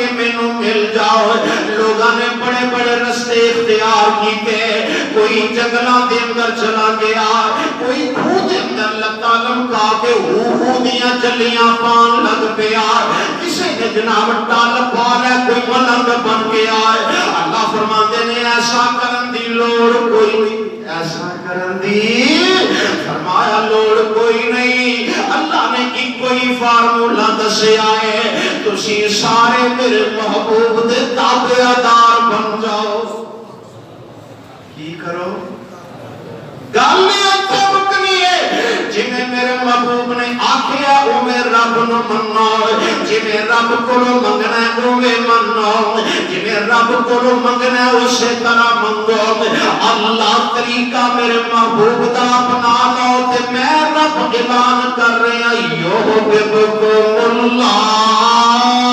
کے مینوں مل جاؤ. لوگاں نے بڑے بڑے رستے اختیار کیتے, کوئی جنگلاں دے اندر چلا گیا, کوئی کھوہ دے اندر لتا لمکا کے ہو دیاں جلیاں پان لگ پیا, کسی نے جناب ٹال پا لے, کوئی ملنگ بن گیا. اللہ فرماتے نے ایسا کرن دی لوڑ کوئی نہیں, ایسا کرن دی فرمایا لوڑ کوئی نہیں. اللہ نے ایک کوئی فارمولا دسیا ہے, تسی سارے میرے محبوب دے تابعدار بن جاؤ. کی کرو گل اتنے مکنی ہے, جی میرے محبوب نے آخیا اوے رب نو منو, جی رب کو منگنا اوے منو, جی رب کو منگنا اسی طرح منگو. اللہ طریقہ میرے محبوب دا اپنا لو, تے میں رب اعلان کر رہا یحببکم اللہ